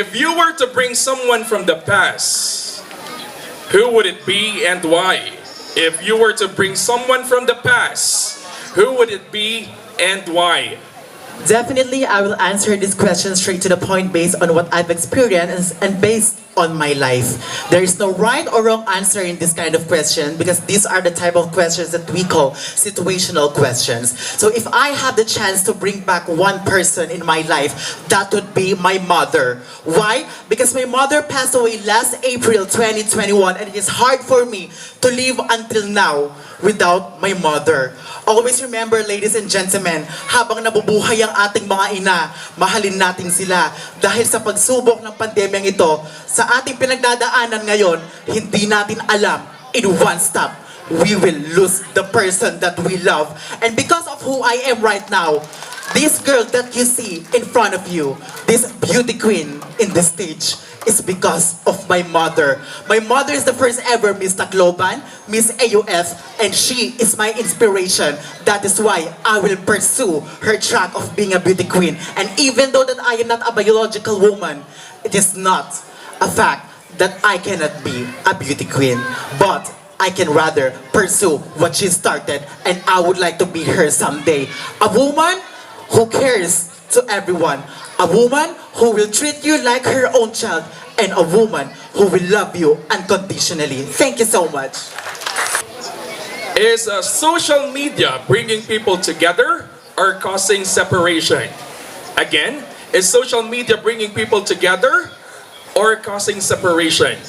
If you were to bring someone from the past, who would it be and why? If you were to bring someone from the past, who would it be and why? Definitely, I will answer this question straight to the point based on what I've experienced and based on my life. There is no right or wrong answer in this kind of question because these are the type of questions that we call situational questions. So if I have the chance to bring back one person in my life, that would be my mother. Why? Because my mother passed away last April 2021 and it is hard for me to live until now without my mother. Always remember, ladies and gentlemen, habang nabubuhay ang ating mga ina, mahalin natin sila. Dahil sa pagsubok ng pandemyang ito, sa ating pinagdadaanan ngayon, hindi natin alam, in one stop, we will lose the person that we love. And because of who I am right now, this girl that you see in front of you, this beauty queen in the stage, is because of my mother. My mother is the first ever Miss Tacloban, Miss AUF, and she is my inspiration. That is why I will pursue her track of being a beauty queen. And even though that I am not a biological woman, it is not a fact that I cannot be a beauty queen. But I can rather pursue what she started, and I would like to be her someday. A woman who cares to everyone. A woman who will treat you like her own child, and a woman who will love you unconditionally. Thank you so much. Is social media bringing people together or causing separation? Again, is social media bringing people together or causing separation?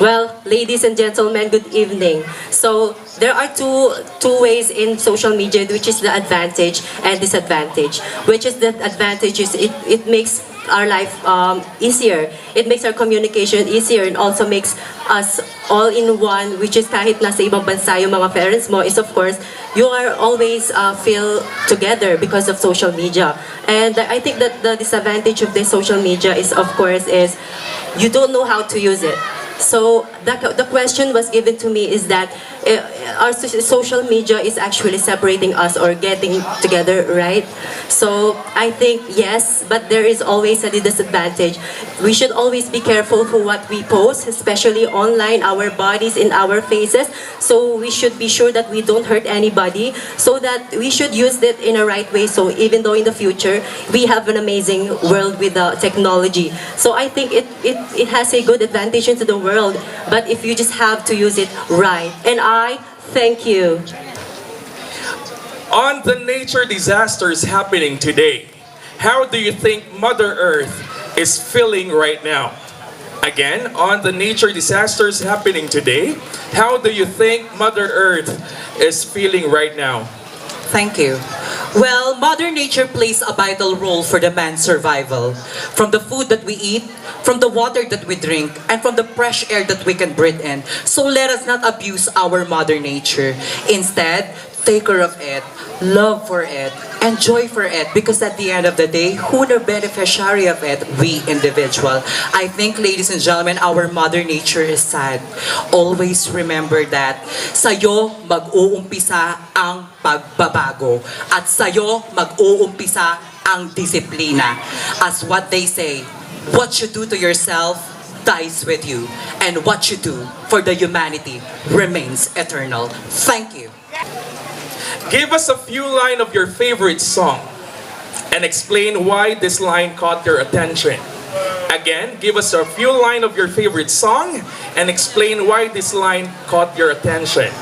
Well, ladies and gentlemen, good evening. So there are two ways in social media, which is the advantage and disadvantage. Which is the advantage is it makes our life easier. It makes our communication easier and also makes us all in one, which is kahit nasa ibang bansa yung mga parents mo, is of course, you are always feel together because of social media. And I think that the disadvantage of the social media is, of course, is you don't know how to use it. So the question was given to me is that our social media is actually separating us or getting together, right? So I think yes, but there is always a disadvantage. We should always be careful for what we post, especially online, our bodies in our faces. So we should be sure that we don't hurt anybody, so that we should use it in a right way. So even though in the future we have an amazing world with the technology, so I think it has a good advantage into the world, but if you just have to use it right. And I thank you. On the nature disasters happening today, how do you think Mother Earth is feeling right now? Again, on the nature disasters happening today, how do you think Mother Earth is feeling right now? Thank you. Well, Mother Nature plays a vital role for the man's survival. From the food that we eat, from the water that we drink, and from the fresh air that we can breathe in. So let us not abuse our Mother Nature. Instead, take care of it, love for it, enjoy for it, because at the end of the day, who the beneficiary of it? We individual. I think, ladies and gentlemen, our Mother Nature is sad. Always remember that sa'yo mag-uumpisa ang pagbabago at sa'yo mag-uumpisa ang disiplina. As what they say, what you do to yourself dies with you, and what you do for the humanity remains eternal. Thank you. Give us a few lines of your favorite song and explain why this line caught your attention. Again, give us a few lines of your favorite song and explain why this line caught your attention.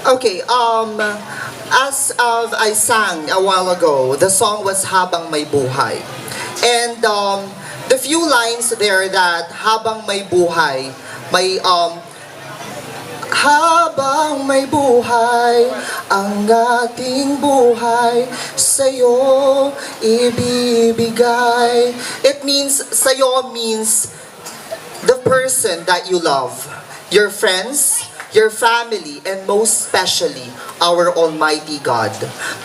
Okay, as I sang a while ago, the song was Habang May Buhay. And the few lines there that Habang May Buhay, may habang may buhay, ang ating buhay, sa'yo ibibigay. It means, sa'yo means the person that you love, your friends, your family, and most especially, our Almighty God.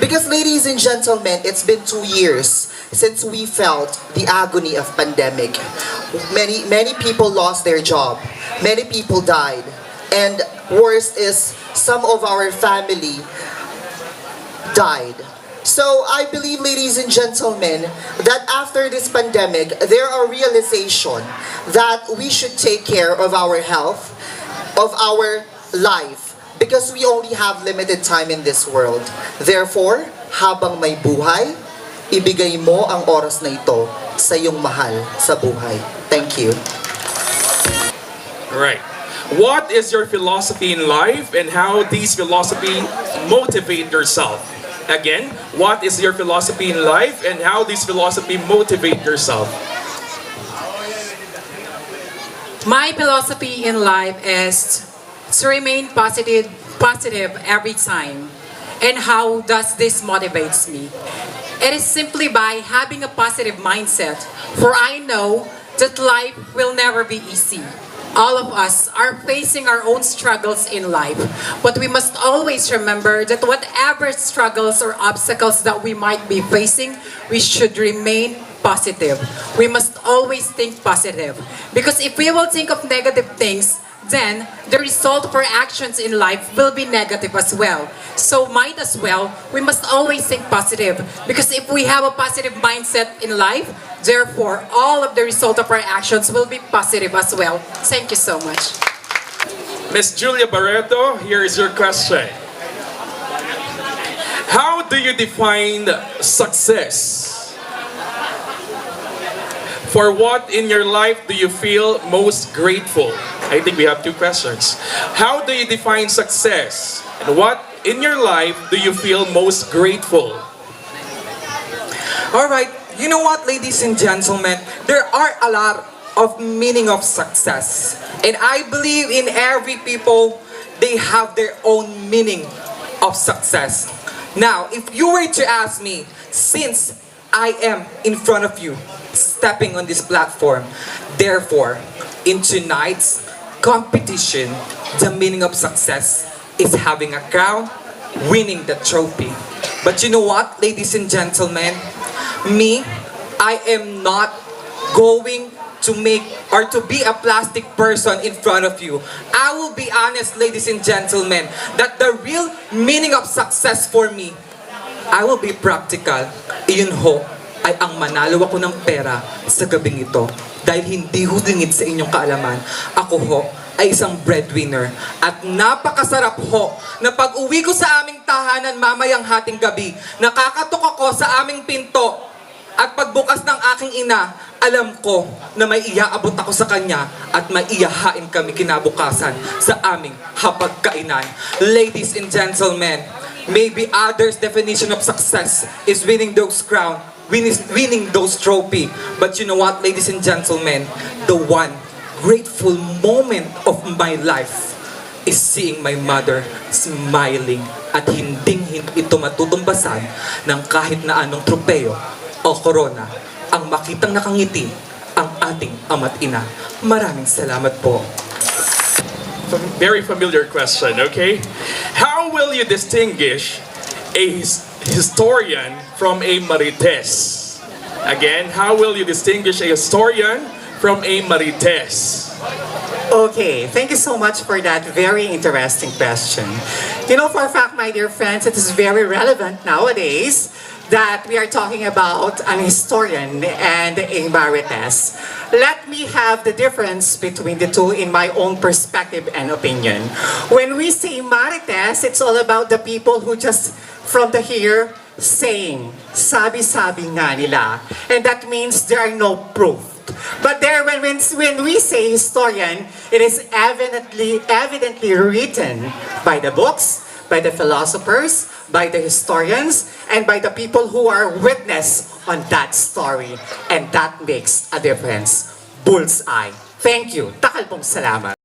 Because ladies and gentlemen, it's been 2 years since we felt the agony of pandemic. Many people lost their job. Many people died. And worst is, some of our family died. So I believe, ladies and gentlemen, that after this pandemic, there are realization that we should take care of our health, of our life, because we only have limited time in this world. Therefore, habang may buhay, ibigay mo ang oras na ito sa iyong mahal sa buhay. Thank you. Right. What is your philosophy in life and how these philosophy motivate yourself? Again, what is your philosophy in life and how this philosophy motivate yourself? My philosophy in life is to remain positive every time. And how does this motivates me? It is simply by having a positive mindset, for I know that life will never be easy. All of us are facing our own struggles in life, but we must always remember that whatever struggles or obstacles that we might be facing, we should remain positive. We must always think positive, because if we will think of negative things, then the result for actions in life will be negative as well. So might as well, we must always think positive, because if we have a positive mindset in life, therefore all of the result of our actions will be positive as well. Thank you so much. Miss Julia Barreto, here is your question. How do you define success? For what in your life do you feel most grateful? I think we have two questions. How do you define success? And what in your life do you feel most grateful? Alright, you know what, ladies and gentlemen? There are a lot of meaning of success. And I believe in every people, they have their own meaning of success. Now, if you were to ask me, since I am in front of you, stepping on this platform, therefore, in tonight's competition, the meaning of success is having a crown, winning the trophy. But you know what, ladies and gentlemen? Me, I am not going to make or to be a plastic person in front of you. I will be honest, ladies and gentlemen, that the real meaning of success for me, I will be practical. Iyon ho, ay ang manalo ako ng pera sa gabing ito. Dahil hindi ho lingid sa inyong kaalaman, ako ho ay isang breadwinner. At napakasarap ho na pag uwi ko sa aming tahanan mamayang hating gabi, nakakatok ako sa aming pinto. At pagbukas ng aking ina, alam ko na may iaabot ako sa kanya at may iyahain kami kinabukasan sa aming hapagkainan. Ladies and gentlemen, maybe others' definition of success is winning those crown, winning those trophy. But you know what, ladies and gentlemen, the one grateful moment of my life is seeing my mother smiling at hindi ito matutumbasan ng kahit na anong tropeyo o korona ang makitang nakangiti ang ating ama't ina. Maraming salamat po. Very familiar question, okay? How will you distinguish a historian from a marites? Again, how will you distinguish a historian from a marites? Okay, thank you so much for that very interesting question. You know, for a fact, my dear friends, it is very relevant nowadays that we are talking about an historian and a marites. Let me have the difference between the two in my own perspective and opinion. When we say marites, it's all about the people who just from the here saying, sabi-sabi nga nila. And that means there are no proof. But there, when we say historian, it is evidently written by the books, by the philosophers, by the historians, and by the people who are witness on that story. And that makes a difference. Bullseye. Thank you. Takal pong salamat.